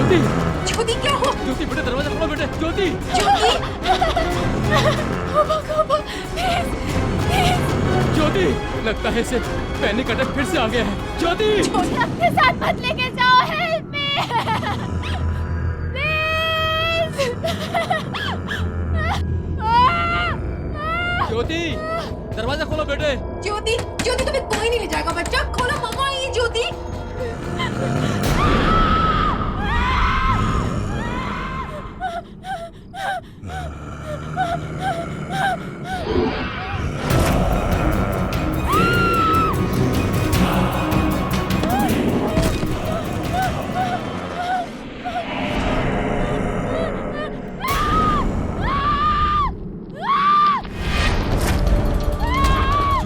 ज्योति ज्योति क्या हो? ज्योति बेटे दरवाजा खोलो बेटे। ज्योति ज्योति ज्योति लगता है इसे पैनिक अटैक फिर से आ गया है। ज्योति ज्योति अपने साथ मत लेके जाओ। हेल्प मी ज्योति दरवाजा खोलो बेटे। ज्योति ज्योति तुम्हें कोई नहीं ले जाएगा बच्चा। खोलो मम्मा ये ज्योति।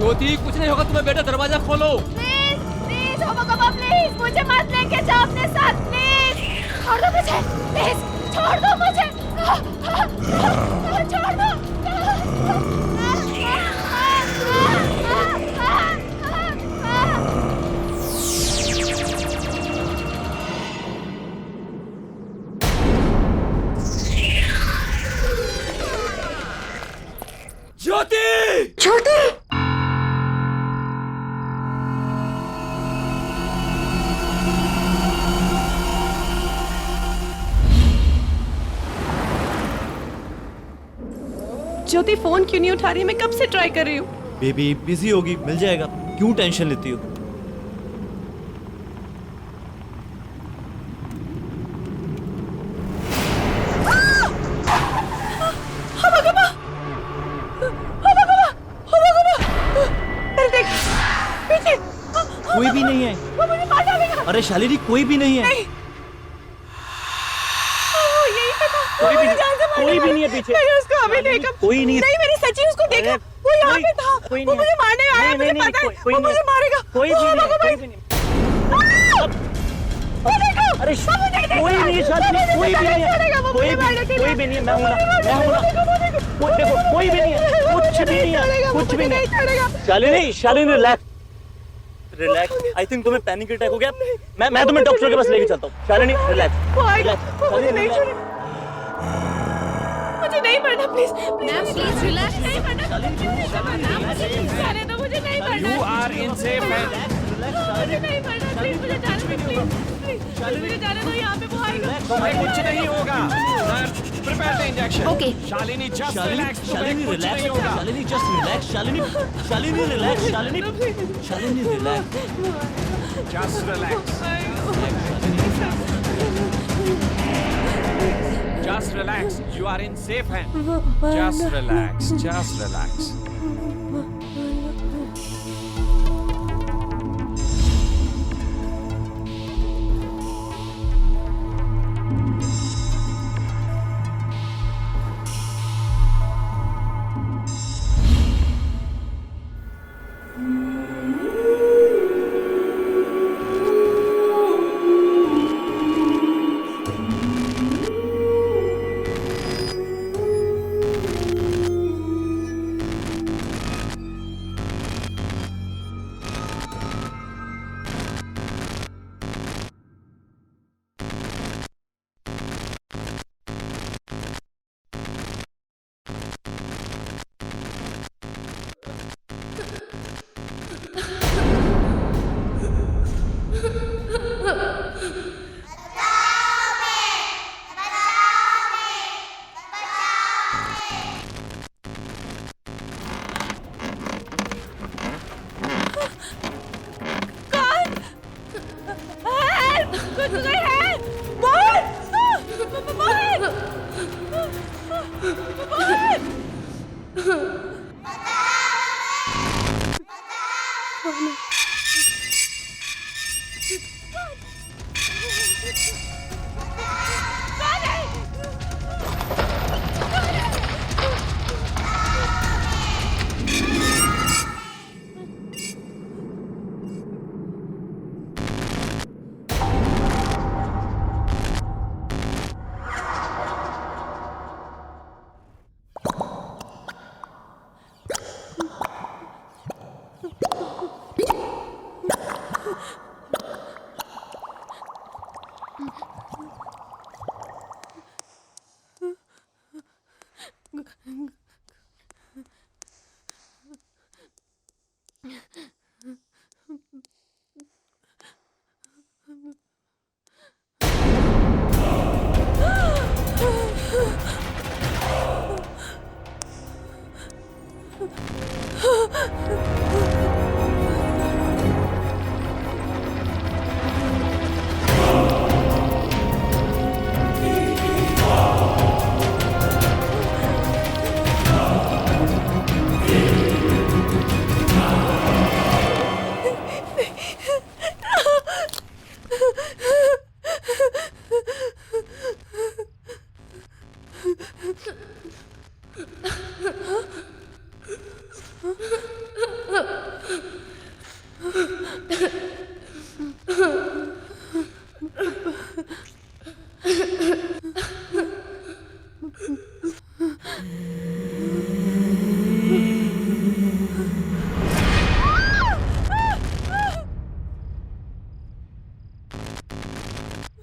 ज्योति कुछ नहीं होगा तुम्हें बेटा, दरवाजा खोलो। प्लीज प्लीज प्लीज मुझे मत लेके जाओ अपने साथ। प्लीज छोड़ दो मुझे। प्लीज छोड़ दो मुझे। छोड़ दो। ज्योति ज्योति ज्योति फोन क्यों नहीं उठा रही? मैं कब से ट्राई कर रही हूँ। बेबी बिजी होगी, मिल जाएगा, क्यों टेंशन लेती हो? कोई भी नहीं है। वो मुझे मार डालेगा। अरे शालिनी कोई भी नहीं है। नहीं। यही पता। कोई भी नहीं है पीछे। मैंने उसको अभी देखा। कोई नहीं। नहीं मैंने सच्ची उसको देखा। वो यहाँ पे था। वो मुझे मारने आया। मुझे पता है वो मुझे मारेगा। कोई भी नहीं। अरे कोई नहीं है शालिनी, कोई भी नहीं है। कोई भी नहीं है। मैं हूँ ना। देखो कोई भी नहीं है। कुछ भी नहीं है। कुछ भी नहीं। शालिनी रिलैक्स। आई थिंक तुम्हें पैनिक अटैक हो गया। मैं तुम्हें डॉक्टर के पास लेके चलता हूँ। शालिनी रिलैक्स। मुझे नहीं मरना। Please please relax. नहीं मरना। जाने दो, मुझे नहीं मरना। You are in safe hands. मुझे नहीं मरना। प्लीज मुझे जाने दो। प्लीज मुझे जाने दो। यहाँ पे वो आएगा। तुम्हें कुछ नहीं होगा। Nurse, prepare the injection. Okay. Shalini just relax. Shalini तुम्हें कुछ रिलैक्स। नहीं होगा। Shalini just relax. Shalini relax. Shalini relax. Just relax. Just relax. You are in safe hands. Just relax. Just relax.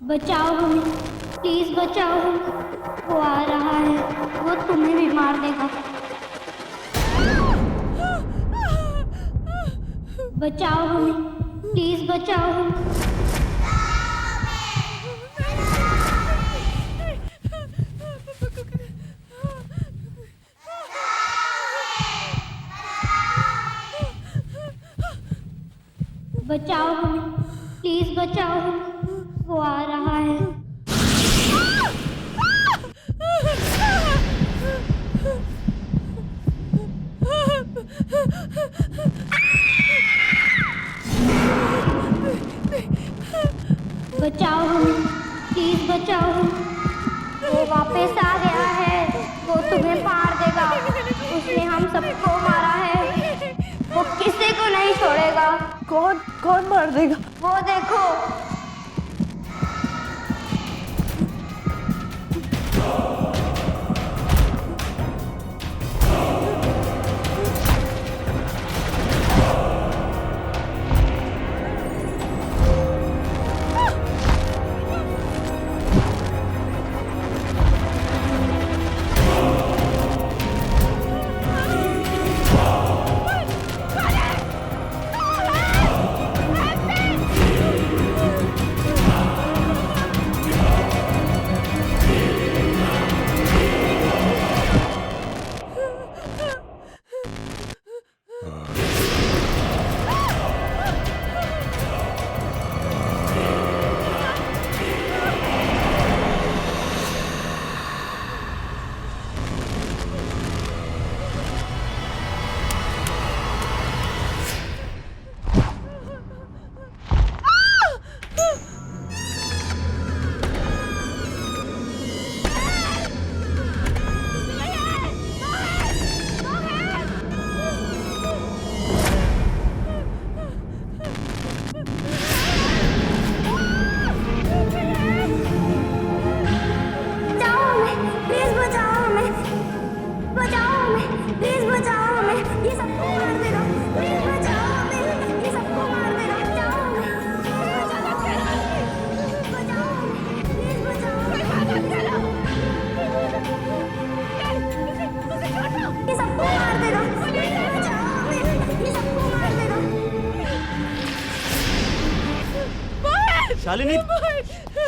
बचाओ हमें, प्लीज बचाओ हमें। वो आ रहा है, वो तुम्हें भी मार देगा। बचाओ हमें, प्लीज बचाओ हमें। बचाओ हमें, प्लीज बचाओ हमें। वो आ रहा है। बचाओ हमें, प्लीज बचाओ हमें। वो वापस आ गया है, वो तुम्हें मार देगा। उसने हम सबको मारा है, वो किसी को नहीं छोड़ेगा। कौन मार देगा? वो देखो।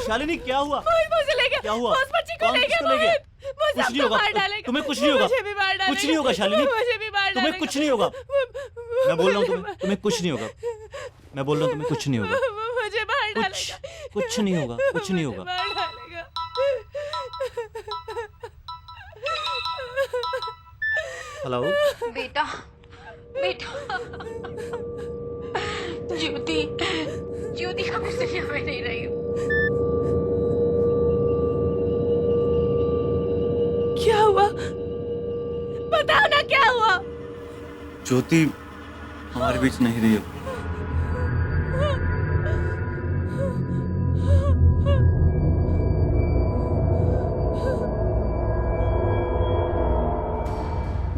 शालिनी क्या हुआ? मुझे ले गया। क्या हुआ? उस बच्ची को ले गया। कुछ नहीं होगा, तुम्हें कुछ नहीं होगा, कुछ नहीं होगा शालिनी, तुम्हें कुछ नहीं होगा। मैं बोल रहा हूँ तुम्हें कुछ नहीं होगा। मैं बोल रहा हूँ तुम्हें कुछ नहीं होगा। मुझे मार डालेगा। कुछ नहीं होगा, कुछ नहीं होगा। मार डालेगा। हेलो बेटा, ज्योति का मैसेज हमें नहीं रही हूँ। क्या हुआ? बताओ ना क्या हुआ? ज्योति हमारे बीच नहीं रही।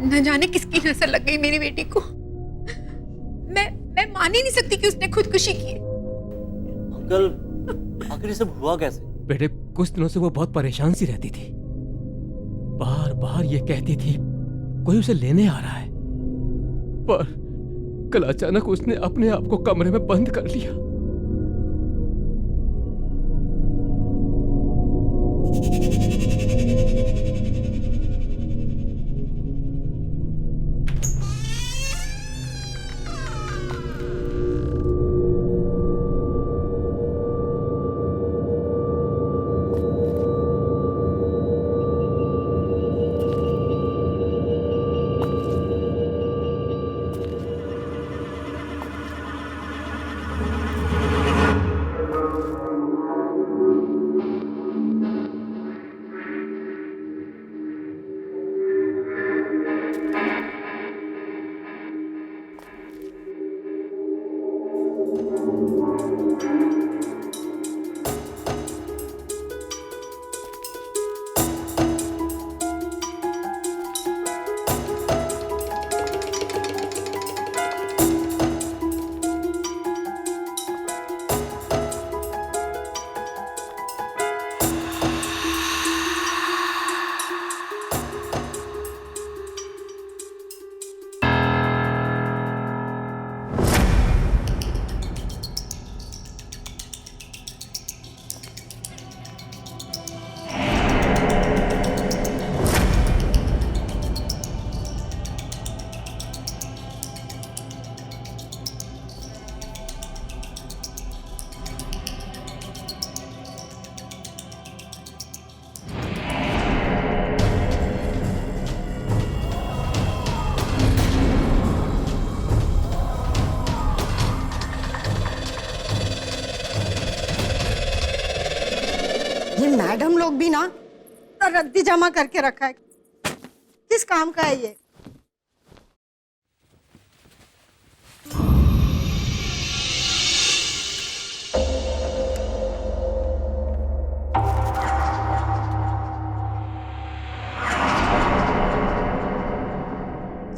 न जाने किसकी नजर लग गई मेरी बेटी को। मैं मान ही नहीं सकती कि उसने खुदकुशी की। अंकल आखिर ये सब हुआ कैसे? बेटे कुछ दिनों से वो बहुत परेशान सी रहती थी। बार बार ये कहती थी कोई उसे लेने आ रहा है, पर कल अचानक उसने अपने आप को कमरे में बंद कर लिया। ये मैडम लोग भी ना रद्दी जमा करके रखा है। किस काम का है ये?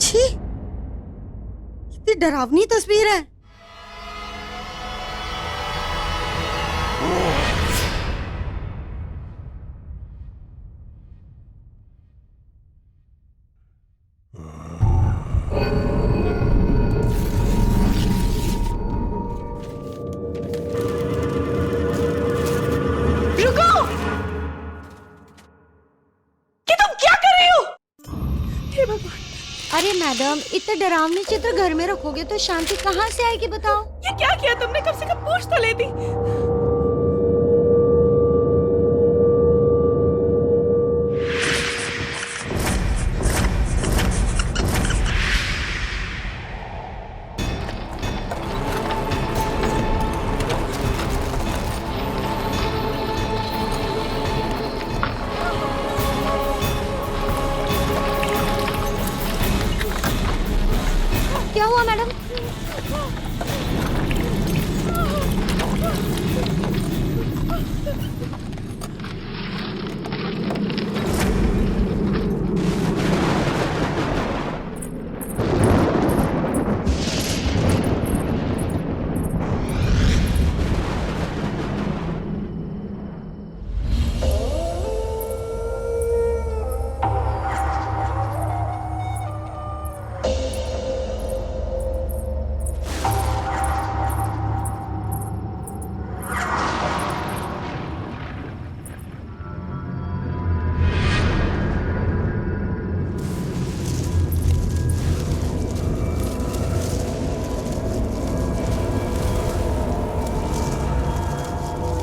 छी, कितनी डरावनी तस्वीर है। अरे मैडम, इतने डरावने चित्र घर में रखोगे तो शांति कहाँ से आएगी बताओ? ये क्या किया तुमने? कम से कम पूछ तो लेती। क्या हुआ मैडम?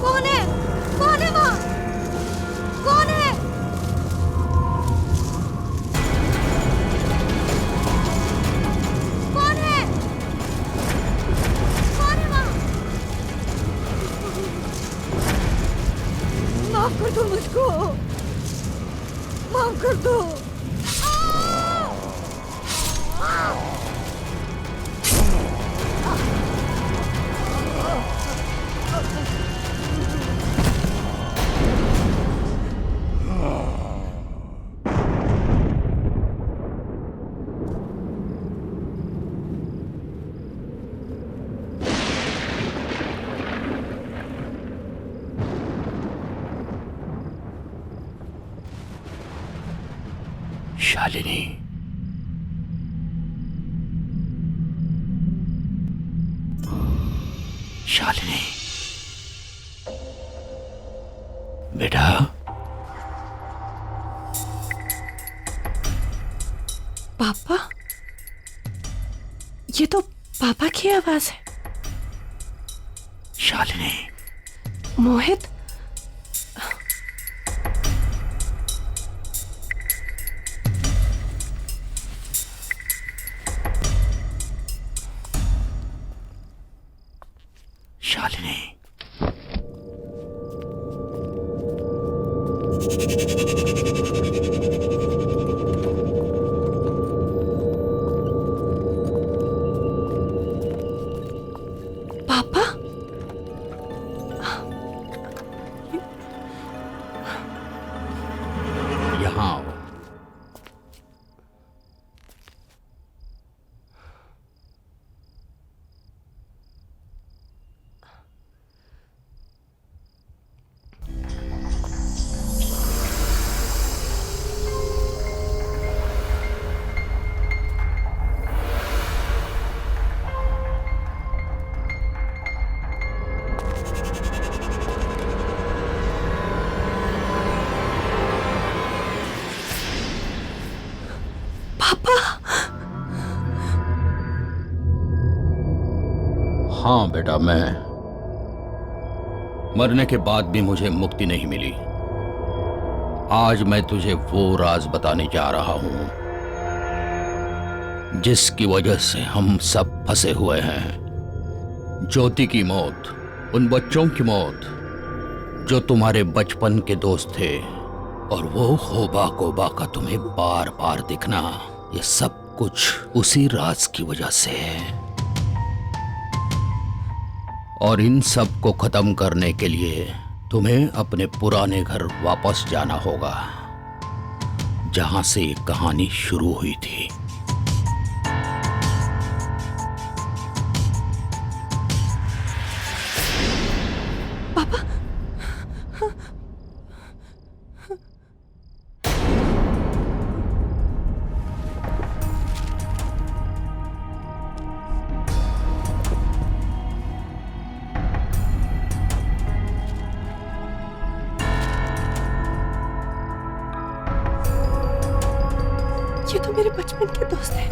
कौन है? कौन है वहाँ? कौन है? कौन है? कौन है वहाँ? माफ कर दो मुझको, माफ कर दो। शालिनी, शालिनी बेटा, पापा? ये तो पापा की आवाज है। शालिनी, मोहित? शालिनी, पापा? यहाँ आओ। हाँ बेटा, मैं मरने के बाद भी मुझे मुक्ति नहीं मिली। आज मैं तुझे वो राज बताने जा रहा हूं जिसकी वजह से हम सब फंसे हुए हैं। ज्योति की मौत, उन बच्चों की मौत जो तुम्हारे बचपन के दोस्त थे, और वो होबा कोबा का तुम्हें बार बार दिखना, ये सब कुछ उसी राज की वजह से है। और इन सब को खत्म करने के लिए तुम्हें अपने पुराने घर वापस जाना होगा, जहां से ये कहानी शुरू हुई थी। ये तो मेरे बचपन के दोस्त हैं।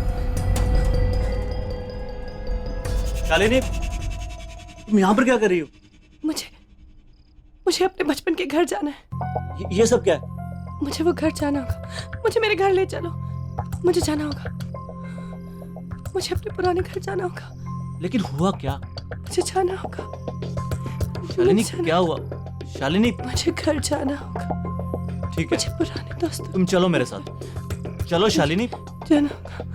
शालिनी, तुम यहाँ पर क्या कर रही हो? मुझे अपने बचपन के घर जाना है। ये सब क्या है? मुझे वो घर जाना होगा। मुझे मेरे घर ले चलो। मुझे जाना होगा। मुझे अपने पुराने घर जाना होगा। लेकिन हुआ क्या? मुझे जाना होगा। शालिनी, क्या हुआ? शालिनी, मुझे घर जाना होगा। ठीक है, मुझे पुराने दोस्त। तुम चलो मेरे साथ। चलो शालिनी। जाना होगा।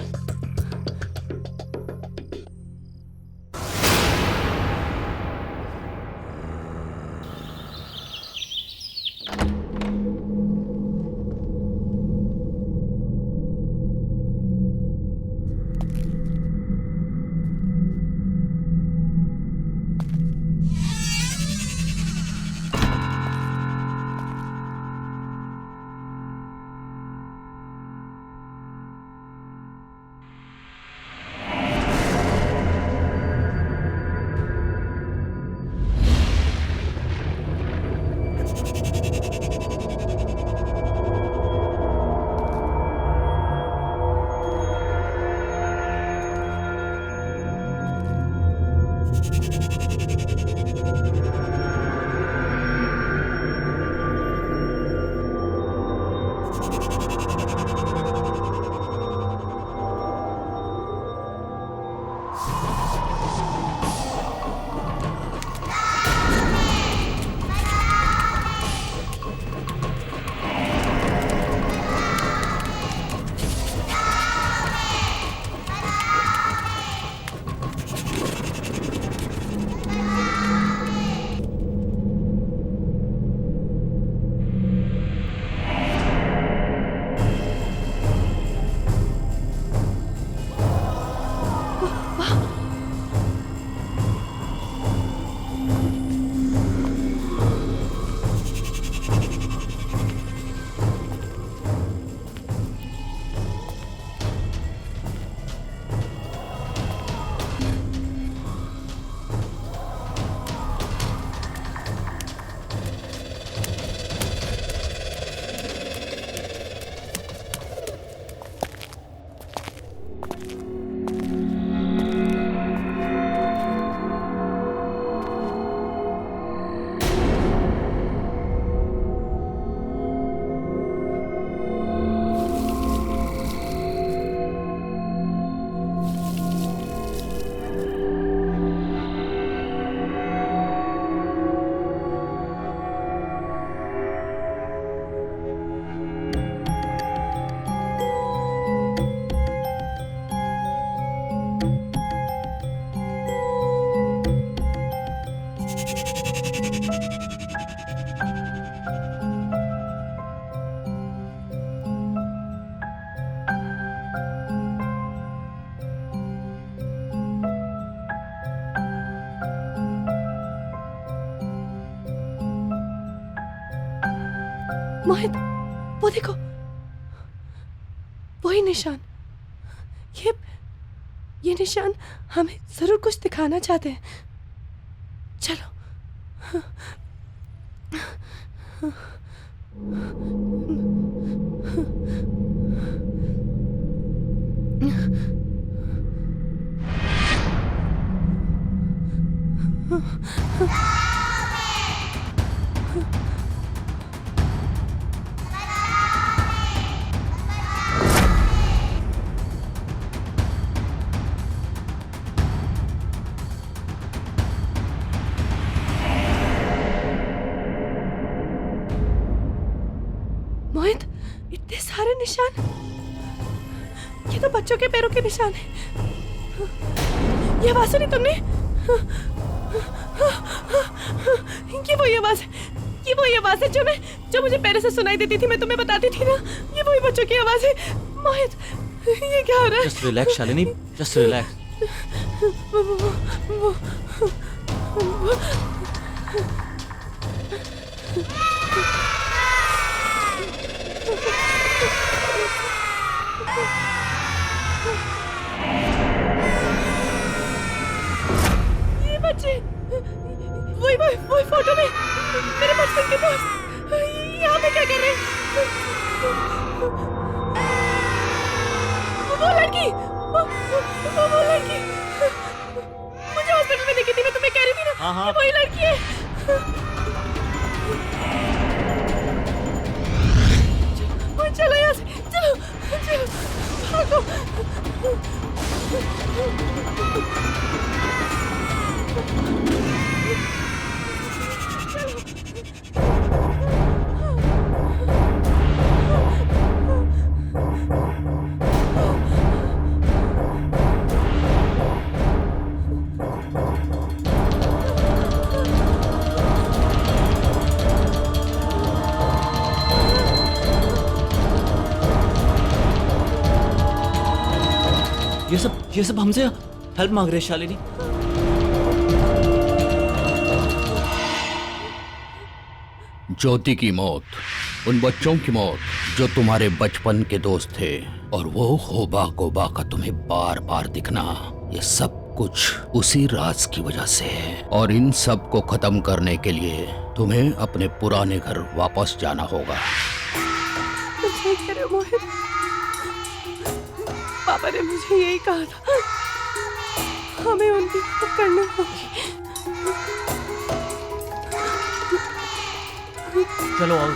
मोहित, वो देखो, वही निशान। ये निशान हमें जरूर कुछ दिखाना चाहते हैं। चलो। मोहित, इतने सारे निशान, ये तो बच्चों के पैरों के निशान हैं। ये आवाज सुनी तुमने? ये वही आवाज है, ये वही आवाज है जो मुझे पहले से सुनाई देती थी, मैं तुम्हें बताती थी ना, ये वही बच्चों की आवाज है। मोहित, ये क्या हो रहा है? Just relax Shalini, just relax. ये बच्चे, वही फोटो में मेरे बचपन के दोस्त यहाँ पे क्या कर रहे हैं? वो लड़की, वो लड़की मुझे हॉस्पिटल में देखी थी, मैं तुम्हें कह रही थी ना। हाँ। वही लड़की है। चलो यहाँ से, चलो भागो। ये सब हमसे हेल्प मांग रहे हैं शालिनी। ज्योति की मौत, उन बच्चों की मौत जो तुम्हारे बचपन के दोस्त थे, और वो होबा गोबा का तुम्हें बार बार दिखना, ये सब कुछ उसी राज की वजह से है। और इन सब को खत्म करने के लिए तुम्हें अपने पुराने घर वापस जाना होगा। सही कह रहे हो मोहित, पापा ने मुझे यही कहा था, हमें उनकी मदद करनी होगी। चलो आओ।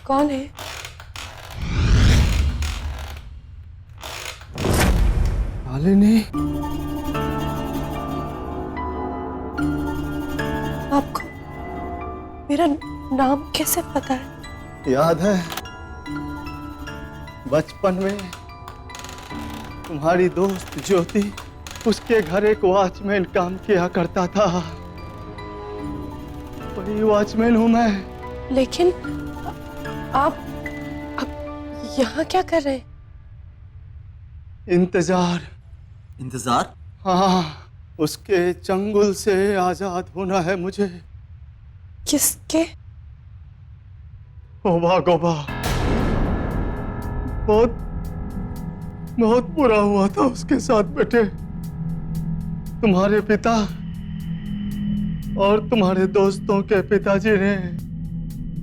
कौन है? शालिनी, आपको मेरा नाम कैसे पता है? याद है बचपन में तुम्हारी दोस्त ज्योति, उसके घर एक वॉचमैन काम किया करता था, वही वॉचमैन हूं मैं। लेकिन आप यहाँ क्या कर रहे हैं? इंतजार? हाँ, उसके चंगुल से आजाद होना है मुझे। किसके? होबा गोबा, बहुत बुरा हुआ था उसके साथ बेटे। तुम्हारे पिता और तुम्हारे दोस्तों के पिताजी ने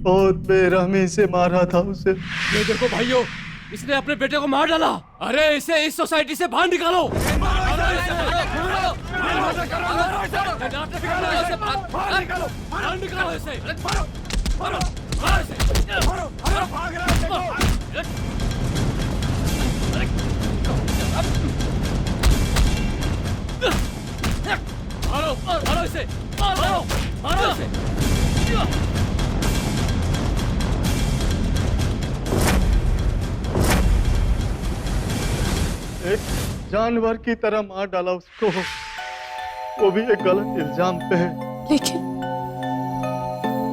बहुत बेरहमी से मारा था उसे। ये देखो भाइयों, इसने अपने बेटे को मार डाला। अरे इसे इस सोसाइटी से बाहर निकालो। मारो इसे, मारो इसे। एक जानवर की तरह मार डाला उसको, वो भी एक गलत इल्जाम पे है।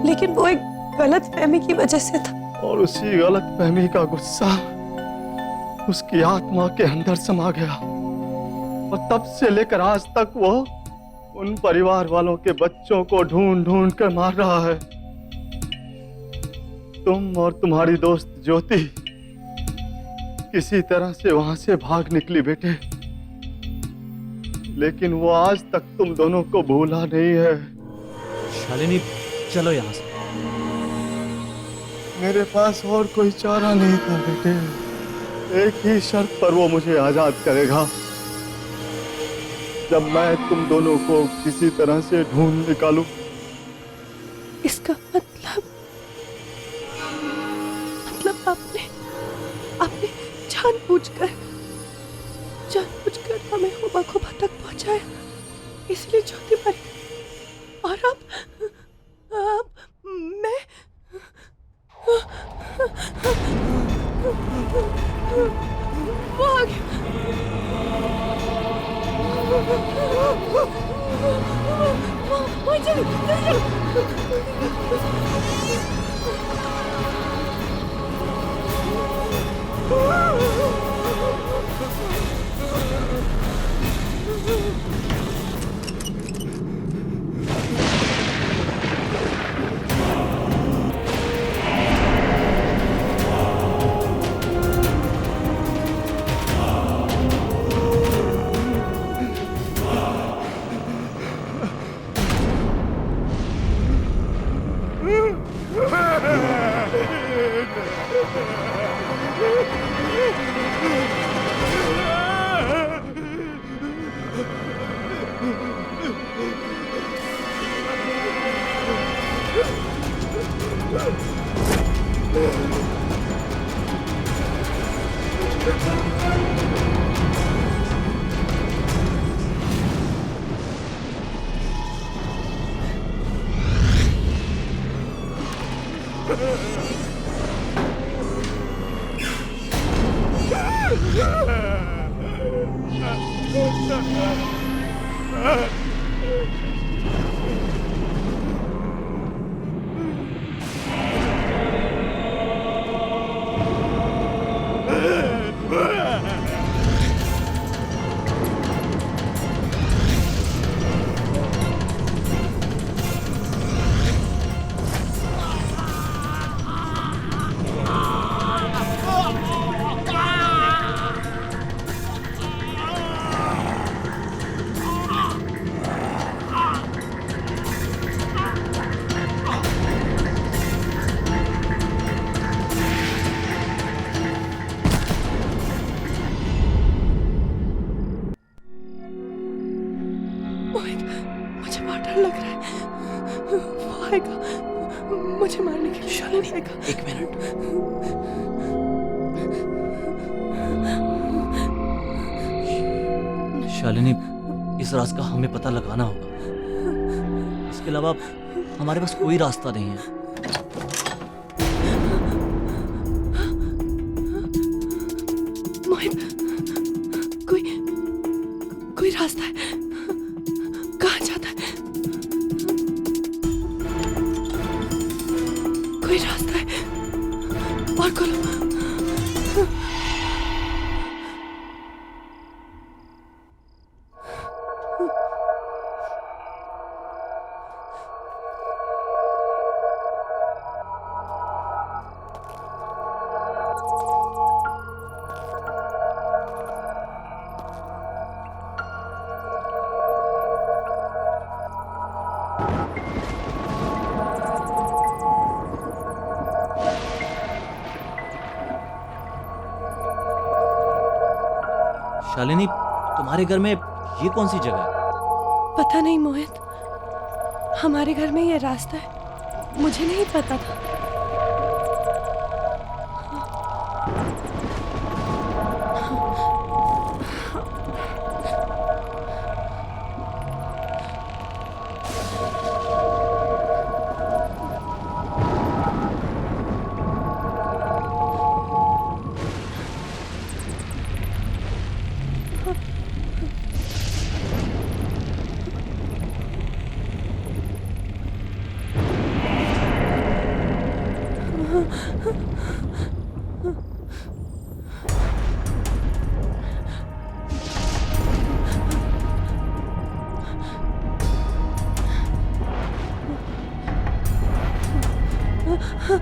लेकिन वो एक गलत फहमी की वजह से था। और उसी गलत फहमी का गुस्सा उसकी आत्मा के अंदर समा गया, और तब से लेकर आज तक वो उन परिवार वालों के बच्चों को ढूंढ ढूंढ कर मार रहा है। तुम और तुम्हारी दोस्त ज्योति किसी तरह से वहां से भाग निकली बेटे, लेकिन वो आज तक तुम दोनों को भूला नहीं है। शालिनी चलो यहाँ से। मेरे पास और कोई चारा नहीं था बेटे। एक ही शर्त पर वो मुझे आजाद करेगा, जब मैं तुम दोनों को किसी तरह से ढूंढ निकालूं। इसका मतलब आपने जानबूझकर हमें हुबा खुबा तक पहुंचाया, इसलिए ज्योति मरी और अब मैं वो आ गया। मुझे बहुत डर लग रहा है। वो आएगा मुझे मारने के लिए। शालिनी आएगा। एक मिनट। शालिनी, इस राज का हमें पता लगाना होगा। इसके अलावा हमारे पास कोई रास्ता नहीं है। मोहित, कोई रास्ता है? कहाँ जाता है? कोई रास्ता है? और खोलो। शालिनी, तुम्हारे घर में ये कौन सी जगह है? पता नहीं मोहित, हमारे घर में ये रास्ता है, मुझे नहीं पता था। ये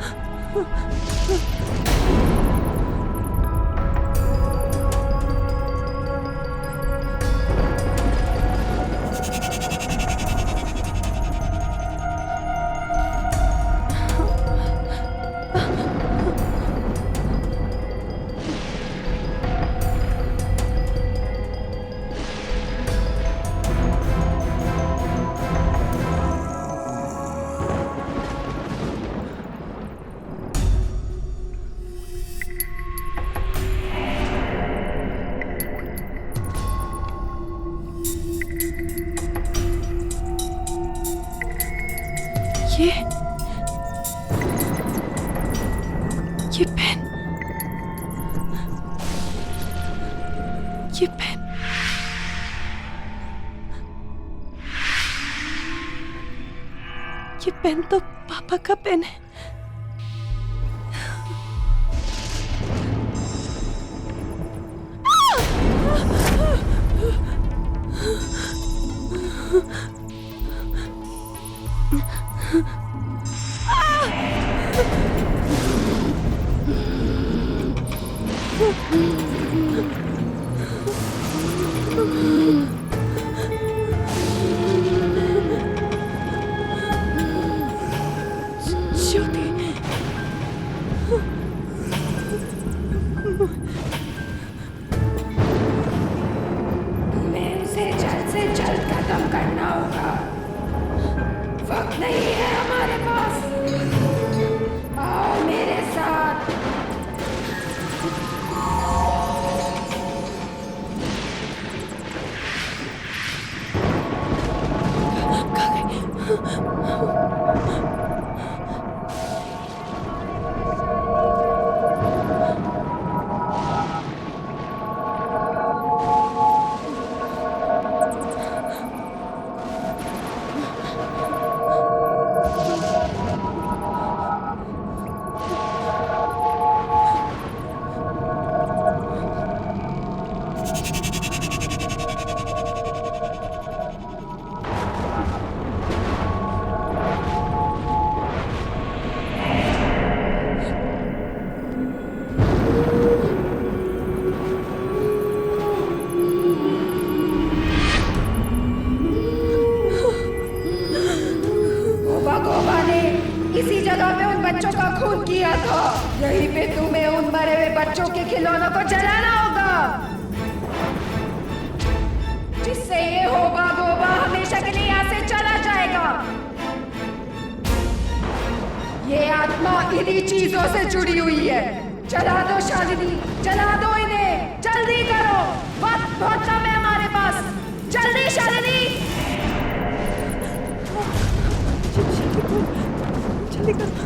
पेन, ये पेन, ये पेन तो पापा का पेन है। ज्योति, तुम्हें उसे जल्द से जल्द खत्म करना होगा। वक्त नहीं है हमारे पास। आओ मेरे साथ। इसी जगह पे उन बच्चों का खून किया था। यहीं पे तुम्हें उन मरे हुए बच्चों के खिलौनों को जलाना होगा, जिससे ये होबा गोबा हमेशा के लिए यहाँ से चला जाएगा। ये आत्मा इन्हीं चीजों से जुड़ी हुई है। जला दो शालिनी, जला दो इन्हें, जल्दी करो, वक्त बहुत कम है हमारे पास। जल्दी शालिनी। जल्दी करो।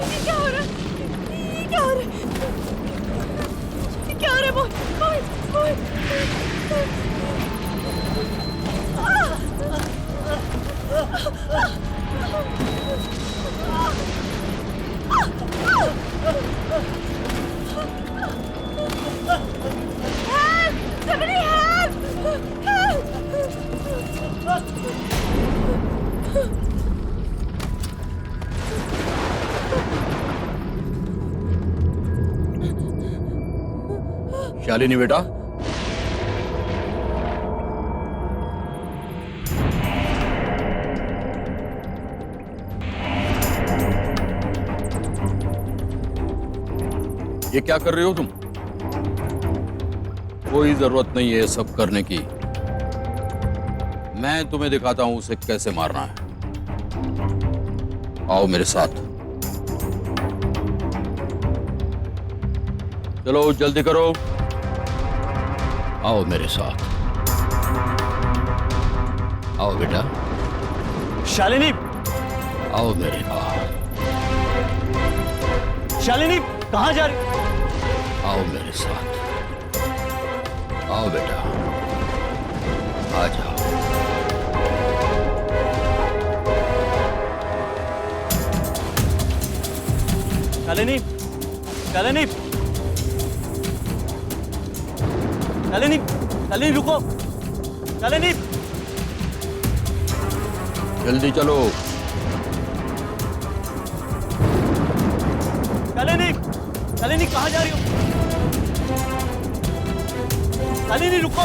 ये क्या हो रहा है? ये क्या हो रहा है? ये क्या हो रहा है? मोहित, somebody help! शालिनी बेटा, ये क्या कर रहे हो तुम? कोई जरूरत नहीं है ये सब करने की। मैं तुम्हें दिखाता हूं उसे कैसे मारना है। आओ मेरे साथ। चलो जल्दी करो, आओ मेरे साथ। आओ बेटा। शालिनी, आओ मेरे पास। शालिनी कहाँ जा रही? आओ मेरे साथ, आओ बेटा, आ जाओ। शालिनी, शालिनी, शालिनी, शालिनी रुको, शालिनी। जल्दी चलो। शालिनी, शालिनी कहाँ जा रही हो? शालिनी रुको।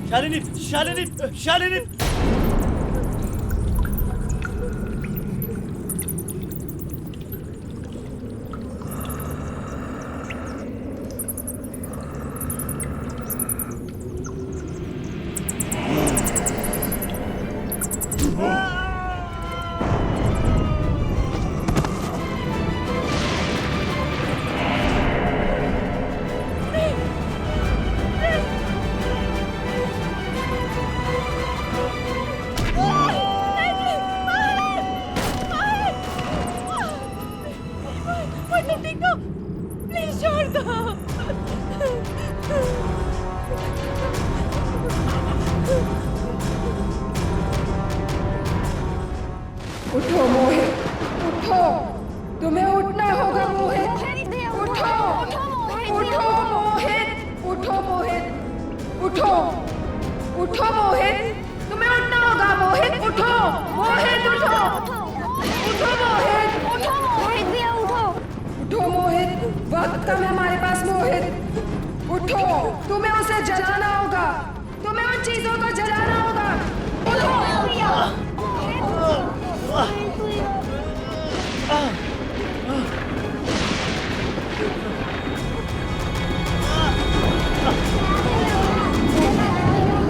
शालिनी, शालिनी, शालिनी। प्लीज छोड़ दो। उठो मोहित, उठो, तुम्हें उठना होगा मोहित। उठो, उठो मोहित, उठो मोहित, उठो, उठो मोहित, तुम्हें उठना होगा मोहित। उठो मोहित, उठो, उठो मोहित, मोहित भैया उठो। उठो मोहित, वक्त कम है हमारे पास मोहित। उठो, तुम्हें उसे जलाना होगा, तुम्हें उन चीजों को जलाना होगा। उठो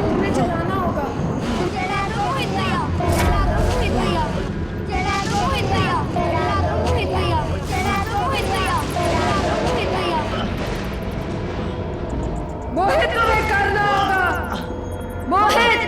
तुम्हें जलाना होगा। जला दो मोहित भैया, जला दो मोहित भैया, जला दो मोहित भैया, जला दो मोहित भैया, जला दो मोहित भैया, जला दो मोहित भैया। मोहित तुम्हें करना होगा मोहित।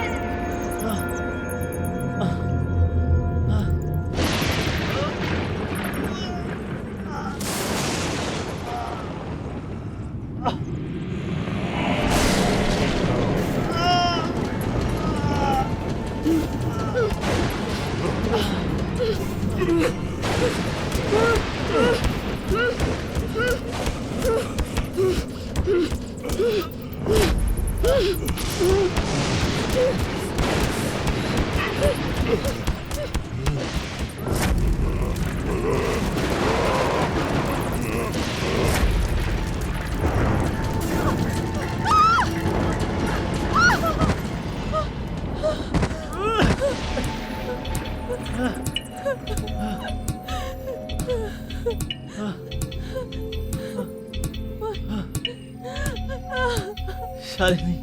शालिनी,